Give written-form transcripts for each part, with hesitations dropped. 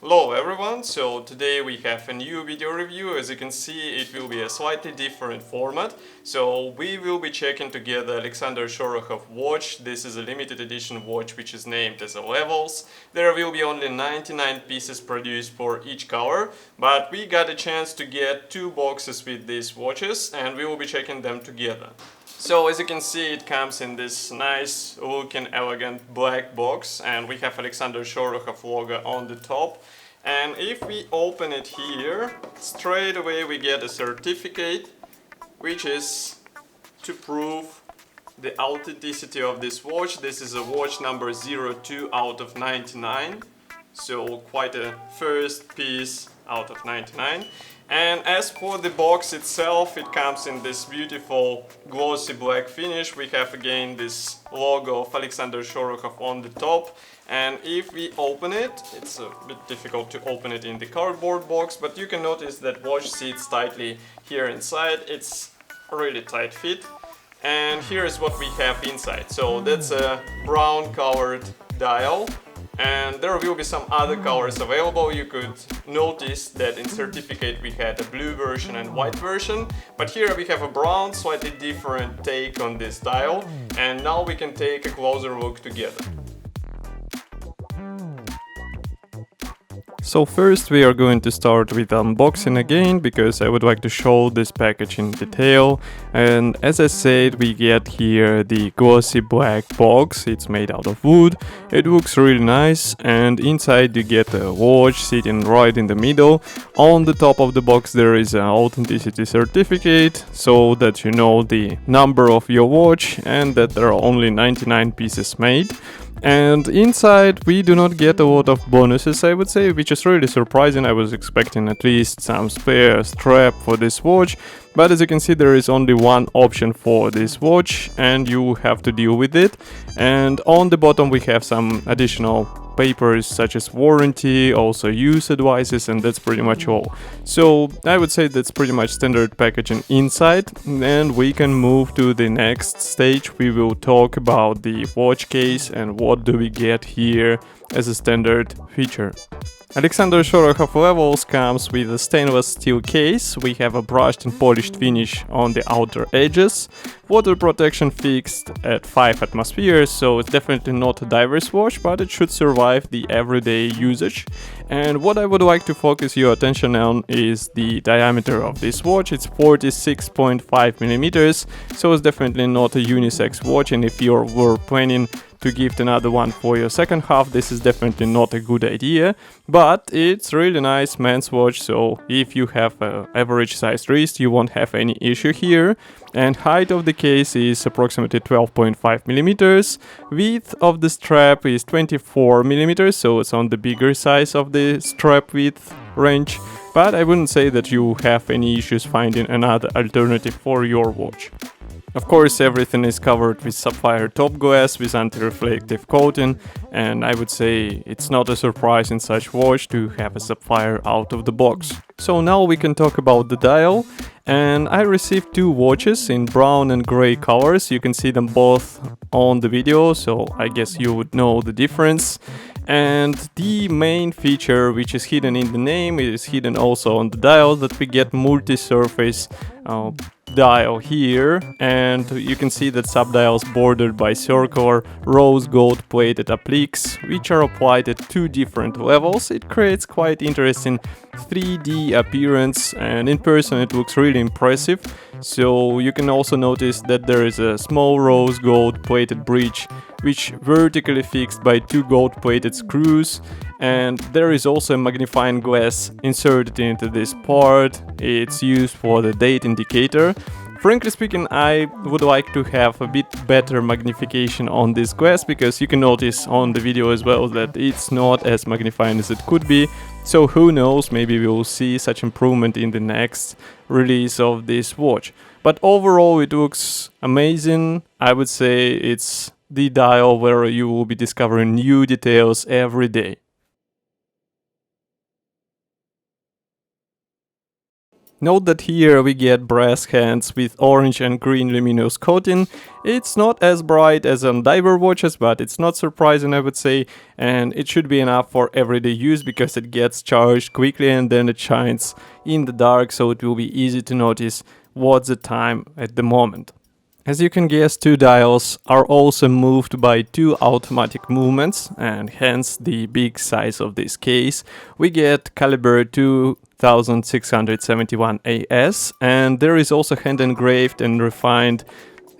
Hello everyone, so today we have a new video review. As you can see, it will be a slightly different format. So we will be checking together Alexander Shorokhoff watch. This is a limited edition watch which is named as a Levels. There will be only 99 pieces produced for each color, but we got a chance to get two boxes with these watches and we will be checking them together. So as you can see, it comes in this nice looking elegant black box and we have Alexander Shorokhoff logo on the top. And if we open it here, straight away we get a certificate which is to prove the authenticity of this watch. This is a watch number 02 out of 99, so quite a first piece out of 99. And as for the box itself, it comes in this beautiful glossy black finish. We have again this logo of Alexander Shorokhoff on the top. And if we open it, it's a bit difficult to open it in the cardboard box, but you can notice that watch sits tightly here inside. It's a really tight fit. And here is what we have inside. So that's a brown colored dial. And there will be some other colors available. You could notice that in certificate we had a blue version and white version, but here we have a brown, slightly different take on this dial, and now we can take a closer look together. So first we are going to start with unboxing again, because I would like to show this package in detail. And as I said, we get here the glossy black box. It's made out of wood. It looks really nice, and inside you get a watch sitting right in the middle. On the top of the box there is an authenticity certificate, so that you know the number of your watch and that there are only 99 pieces made. And inside we do not get a lot of bonuses, I would say, which is really surprising. I was expecting at least some spare strap for this watch, but as you can see there is only one option for this watch and you have to deal with it. And on the bottom we have some additional papers such as warranty, also use advices, and that's pretty much all. So I would say that's pretty much standard packaging inside, and we can move to the next stage. We will talk about the watch case and what do we get here as a standard feature. Alexander Shorokhoff Levels comes with a stainless steel case. We have a brushed and polished finish on the outer edges. Water protection fixed at 5 atmospheres, so it's definitely not a diver's watch, but it should survive the everyday usage. And what I would like to focus your attention on is the diameter of this watch. It's 46.5 millimeters, so it's definitely not a unisex watch, and if you were planning to gift another one for your second half, this is definitely not a good idea, but it's really nice men's watch, so if you have an average sized wrist you won't have any issue here. And height of the case is approximately 12.5 millimeters. Width of the strap is 24 millimeters, so it's on the bigger size of the strap width range, but I wouldn't say that you have any issues finding another alternative for your watch. Of course, everything is covered with sapphire top glass with anti-reflective coating, and I would say it's not a surprise in such watch to have a sapphire out of the box. So now we can talk about the dial, and I received two watches in brown and gray colors. You can see them both on the video, so I guess you would know the difference. And the main feature which is hidden in the name is hidden also on the dial, that we get multi-surface dial here, and you can see that subdials bordered by circular rose gold plated appliques which are applied at two different levels. It creates quite interesting 3D appearance, and in person it looks really impressive. So you can also notice that there is a small rose gold plated bridge which vertically fixed by two gold plated screws, and there is also a magnifying glass inserted into this part. It's used for the date indicator. Frankly speaking, I would like to have a bit better magnification on this glass, because you can notice on the video as well that it's not as magnifying as it could be. So who knows, maybe we will see such improvement in the next release of this watch. But overall it looks amazing. I would say it's the dial where you will be discovering new details every day. Note that here we get brass hands with orange and green luminous coating. It's not as bright as on diver watches, but it's not surprising, I would say, and it should be enough for everyday use because it gets charged quickly and then it shines in the dark, so it will be easy to notice what's the time at the moment. As you can guess, two dials are also moved by two automatic movements, and hence the big size of this case. We get caliber 2671 AS, and there is also hand engraved and refined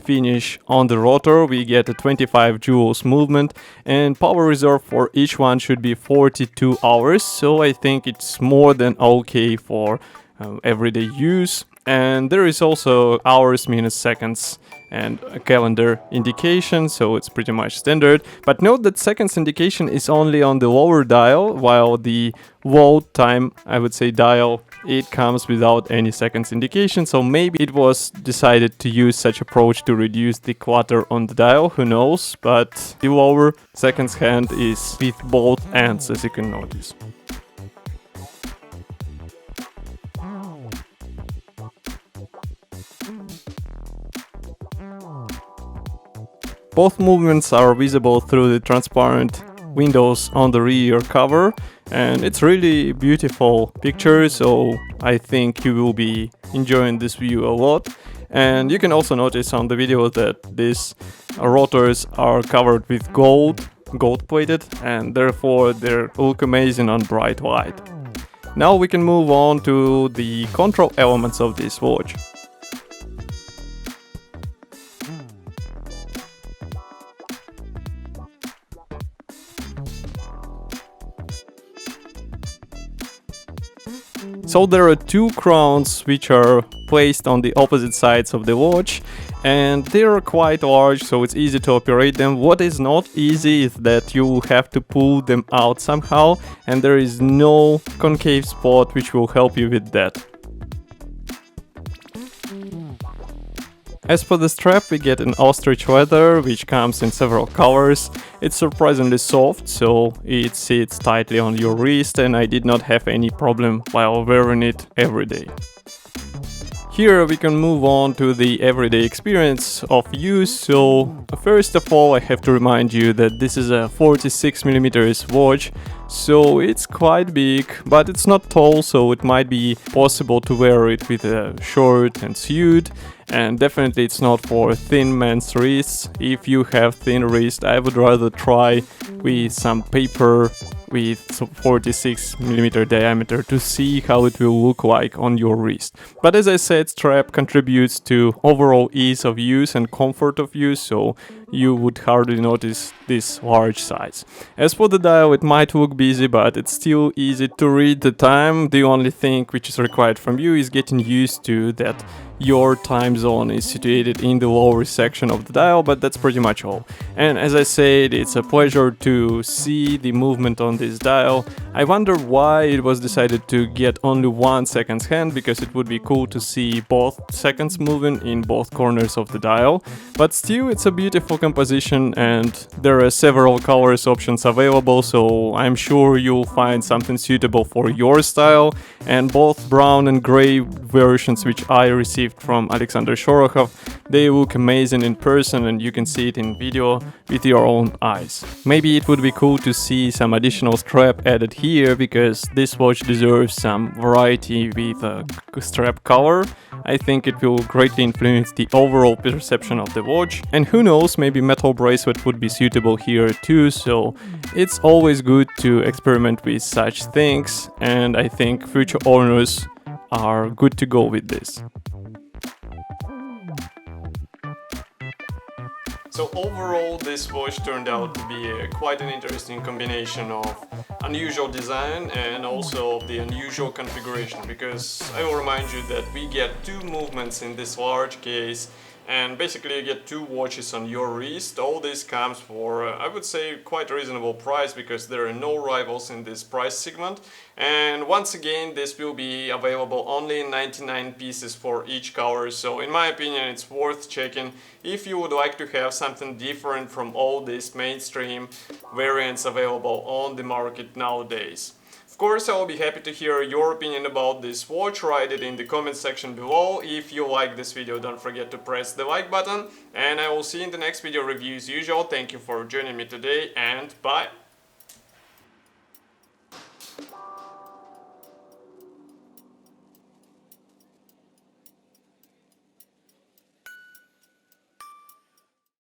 finish on the rotor. We get a 25 joules movement, and power reserve for each one should be 42 hours, so I think it's more than okay for everyday use. And there is also hours minus seconds and a calendar indication, so it's pretty much standard. But note that seconds indication is only on the lower dial, while the volt time, I would say, dial, it comes without any seconds indication, so maybe it was decided to use such approach to reduce the clutter on the dial, who knows, but the lower seconds hand is with both ends, as you can notice. Both movements are visible through the transparent windows on the rear cover, and it's really beautiful picture, so I think you will be enjoying this view a lot. And you can also notice on the video that these rotors are covered with gold plated, and therefore they look amazing on bright light. Now we can move on to the control elements of this watch. So there are two crowns which are placed on the opposite sides of the watch, and they are quite large, so it's easy to operate them. What is not easy is that you have to pull them out somehow, and there is no concave spot which will help you with that. As for the strap, we get an ostrich leather, which comes in several colors. It's surprisingly soft, so it sits tightly on your wrist, and I did not have any problem while wearing it every day. Here we can move on to the everyday experience of use. So first of all, I have to remind you that this is a 46mm watch, so it's quite big, but it's not tall, so it might be possible to wear it with a shirt and suit. And definitely it's not for thin man's wrists. If you have thin wrist, I would rather try with some paper with 46mm diameter to see how it will look like on your wrist. But as I said, strap contributes to overall ease of use and comfort of use, so you would hardly notice this large size. As for the dial, it might look busy, but it's still easy to read the time. The only thing which is required from you is getting used to that your time zone is situated in the lower section of the dial, but that's pretty much all. And as I said, it's a pleasure to see the movement on this dial. I wonder why it was decided to get only 1 second's hand, because it would be cool to see both seconds moving in both corners of the dial. But still, it's a beautiful composition, and there are several colors options available, so I'm sure you'll find something suitable for your style. And both brown and gray versions which I received from Alexander Shorokhoff, they look amazing in person, and you can see it in video with your own eyes. Maybe it would be cool to see some additional strap added here, because this watch deserves some variety with a strap color. I think it will greatly influence the overall perception of the watch, and who knows, maybe metal bracelet would be suitable here too, so it's always good to experiment with such things, and I think future owners are good to go with this. So overall, this watch turned out to be quite an interesting combination of unusual design and also the unusual configuration, because I will remind you that we get two movements in this large case, and basically you get two watches on your wrist. All this comes for, I would say, quite a reasonable price, because there are no rivals in this price segment. And once again, this will be available only in 99 pieces for each color, so in my opinion it's worth checking if you would like to have something different from all these mainstream variants available on the market nowadays. Of course, I will be happy to hear your opinion about this watch. Write it in the comment section below. If you like this video, don't forget to press the like button, and I will see you in the next video review as usual. Thank you for joining me today, and bye!